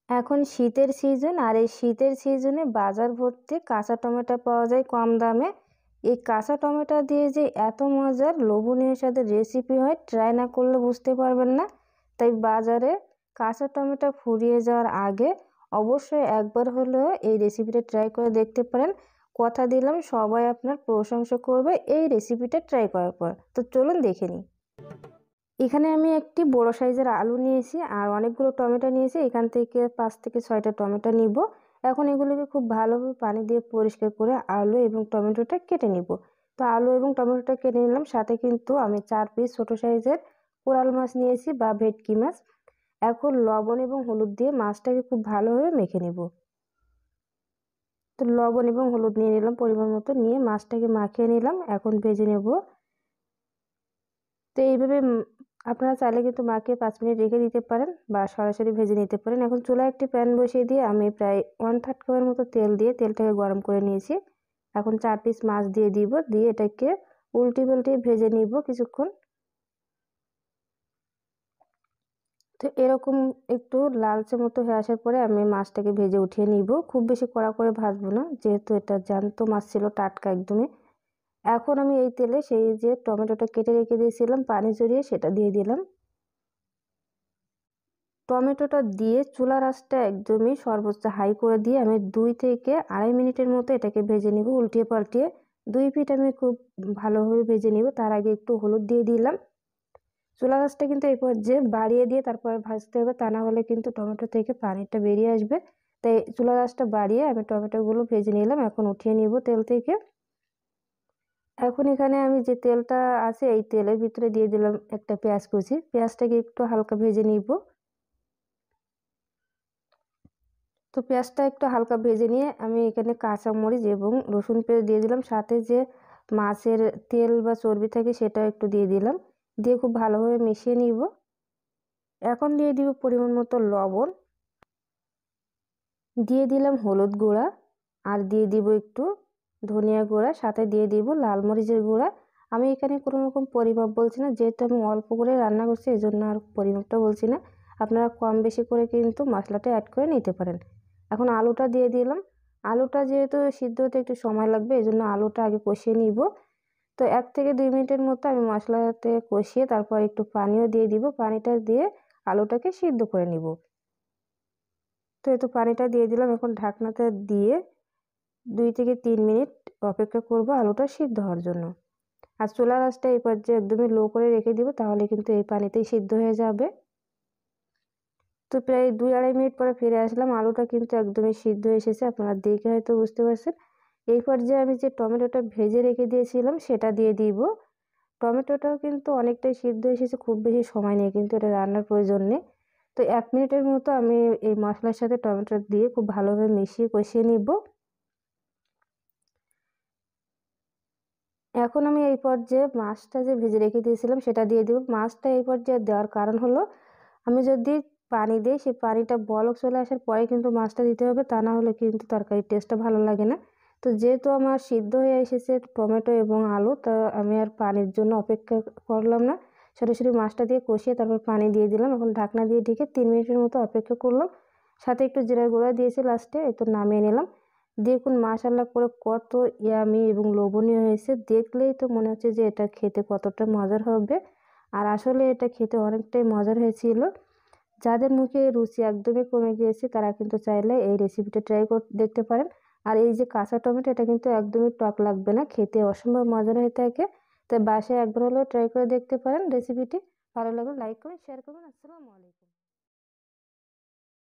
এখন শীতের সিজন, আর এই শীতের সিজনে বাজার ভর্তি কাঁচা টমেটো পাওয়া যায় কম দামে। এই কাঁচা টমেটো দিয়ে যে এত মজার লোভনীয় স্বাদের রেসিপি হয়, ট্রাই না করলে বুঝতে পারবেন না। তাই বাজারে কাঁচা টমেটো ফুরিয়ে যাওয়ার আগে অবশ্যই একবার হলেও এই রেসিপিটা ট্রাই করে দেখতে পারেন। কথা দিলাম সবাই আপনার প্রশংসা করবে এই রেসিপিটা ট্রাই করার পর। তো চলুন দেখে নিই। এখানে আমি একটি বড় সাইজের আলু নিয়েছি আর অনেকগুলো টমেটো নিয়েছি। এখান থেকে 5 থেকে 6টা টমেটো নিব। এখন এগুলোকে খুব ভালোভাবে পানি দিয়ে পরিষ্কার করে আলু এবং টমেটোটা কেটে নিব। তো আলু এবং টমেটোটা কেটে নিলাম। সাথে কিন্তু আমি 4 পিস ছোট সাইজের কোরাল মাছ নিয়েছি বা ভেটকি মাছ। এখন লবণ এবং হলুদ দিয়ে মাছটাকে খুব ভালোভাবে মেখে নিব। তো লবণ এবং হলুদ নিয়ে নিলাম পরিমাণ মতো, নিয়ে মাছটাকে মাখিয়ে নিলাম। এখন ভেজে নেব। তো এইভাবে আপনারা চাইলে কিন্তু মাখিয়ে 5 মিনিট রেখে দিতে পারেন বা সরাসরি ভেজে নিতে পারেন। এখন চুলায় একটি প্যান বসিয়ে দিয়ে আমি প্রায় 1/3 কাপের মতো তেল দিয়ে তেলটাকে গরম করে নিয়েছি। এখন 4 পিস মাছ দিয়ে দিব, দিয়ে এটাকে উল্টে পাল্টে ভেজে নিব কিছুক্ষণ। তো এরকম একটু লালচে মতো হয়ে আসার পরে আমি মাছটাকে ভেজে উঠিয়ে নিব। খুব বেশি কড়া করে ভাজবো না, যেহেতু এটা জ্যান্ত মাছ ছিল, টাটকা একদমই। এখন আমি এই তেলে সেই যে টমেটোটা কেটে রেখে দিয়েছিলাম পানি ঝরিয়ে, সেটা দিয়ে দিলাম। টমেটোটা দিয়ে চুলার আঁচটা একদমই সর্বোচ্চ হাই করে দিয়ে আমি 2 থেকে 2.5 মিনিটের মতো এটাকে ভেজে নিব উল্টিয়ে পাল্টিয়ে। 2 পিঠ আমি খুব ভালোভাবে ভেজে নিব। তার আগে একটু হলুদ দিয়ে দিলাম। চুলার আঁচটা কিন্তু এই পর্যায়ে বাড়িয়ে দিয়ে তারপরে ভাজতে হবে, তা না হলে কিন্তু টমেটো থেকে পানিটা বেরিয়ে আসবে। তাই চুলার আঁচটা বাড়িয়ে আমি টমেটোগুলো ভেজে নিলাম। এখন উঠিয়ে নিব তেল থেকে। এখন এখানে আমি যে তেলটা আছে এই তেলের ভিতরে দিয়ে দিলাম একটা পেঁয়াজ কুচি। পেঁয়াজটাকে একটু হালকা ভেজে নিব। তো পেঁয়াজটা একটু হালকা ভেজে নিয়ে আমি এখানে কাঁচামরিচ এবং রসুন পেস্ট দিয়ে দিলাম। সাথে যে মাছের তেল বা চর্বি থাকে সেটা একটু দিয়ে দিলাম। দিয়ে খুব ভালোভাবে মিশিয়ে নিব। এখন দিয়ে দিব পরিমাণ মতো লবণ, দিয়ে দিলাম হলুদ গুঁড়া, আর দিয়ে দিব একটু ধনিয়া গুঁড়া, সাথে দিয়ে দিব লাল মরিচের গুঁড়া। আমি এখানে কোনো রকম পরিমাপ বলছি না, যেহেতু আমি অল্প করে রান্না করছি এই জন্য আর পরিমাপটা বলছি না। আপনারা কম বেশি করে কিন্তু মশলাটা অ্যাড করে নিতে পারেন। এখন আলুটা দিয়ে দিলাম। আলুটা যেহেতু সিদ্ধ হতে একটু সময় লাগবে এই জন্য আলুটা আগে কষিয়ে নিব। তো 1 থেকে 2 মিনিটের মতো আমি মশলাতে কষিয়ে তারপর একটু পানিও দিয়ে দিব। পানিটা দিয়ে আলুটাকে সিদ্ধ করে নিব। তো এই তো পানিটা দিয়ে দিলাম। এখন ঢাকনাটা দিয়ে 2 থেকে 3 মিনিট অপেক্ষা করব আলুটা সিদ্ধ হওয়ার জন্য। আর চুলার আঁচটা এই পর্যায়ে একদমই লো করে রেখে দিব, তাহলে কিন্তু এই পানিতেই সিদ্ধ হয়ে যাবে। তো প্রায় 2-2.5 মিনিট পরে ফিরে আসলাম। আলুটা কিন্তু একদমই সিদ্ধ হয়ে এসেছে, আপনারা দেখে হয়তো বুঝতে পারছেন। এই পর্যায়ে আমি যে টমেটোটা ভেজে রেখে দিয়েছিলাম সেটা দিয়ে দিব। টমেটোটাও কিন্তু অনেকটাই সিদ্ধ হয়ে এসেছে, খুব বেশি সময় নেই কিন্তু এটা রান্নার প্রয়োজন নেই। তো 1 মিনিটের মতো আমি এই মশলার সাথে টমেটো দিয়ে খুব ভালোভাবে মিশিয়ে কষিয়ে নিব। এখন আমি এই পর্যায়ে মাছটা যে ভেজে রেখে দিয়েছিলাম সেটা দিয়ে দিব। মাছটা এই পর্যায়ে দেওয়ার কারণ হলো, আমি যদি পানি দিই সেই পানিটা বলক চলে আসার পরে কিন্তু মাছটা দিতে হবে, তা না হলে কিন্তু তরকারির টেস্টটা ভালো লাগে না। তো যেহেতু আমার সিদ্ধ হয়ে এসেছে টমেটো এবং আলু, তা আমি আর পানির জন্য অপেক্ষা করলাম না, সরাসরি মাছটা দিয়ে কষিয়ে তারপর পানি দিয়ে দিলাম। এখন ঢাকনা দিয়ে ঢেকে 3 মিনিটের মতো অপেক্ষা করলাম। সাথে একটু জিরার গুঁড়া দিয়েছি লাস্টে, এই তো নামিয়ে নিলাম। দেখুন মাশাআল্লাহ করে কত ইয়ামি এবং লোভনীয় হয়েছে। দেখলেই তো মনে হচ্ছে যে এটা খেতে কতটা মজার হবে। আর আসলে এটা খেতে অনেকটাই মজার হয়েছিল। যাদের মুখে রুচি একদমই কমে গিয়েছে তারা কিন্তু চাইলে এই রেসিপিটা ট্রাই করে দেখতে পারেন। আর এই যে কাঁচা টমেটো, এটা কিন্তু একদমই টক লাগবে না, খেতে অসম্ভব মজার হয়ে থাকে। তাই বাসায় একবার হলেও ট্রাই করে দেখতে পারেন রেসিপিটি। ভালো লাগলে লাইক করুন, শেয়ার করুন। আসসালামু আলাইকুম।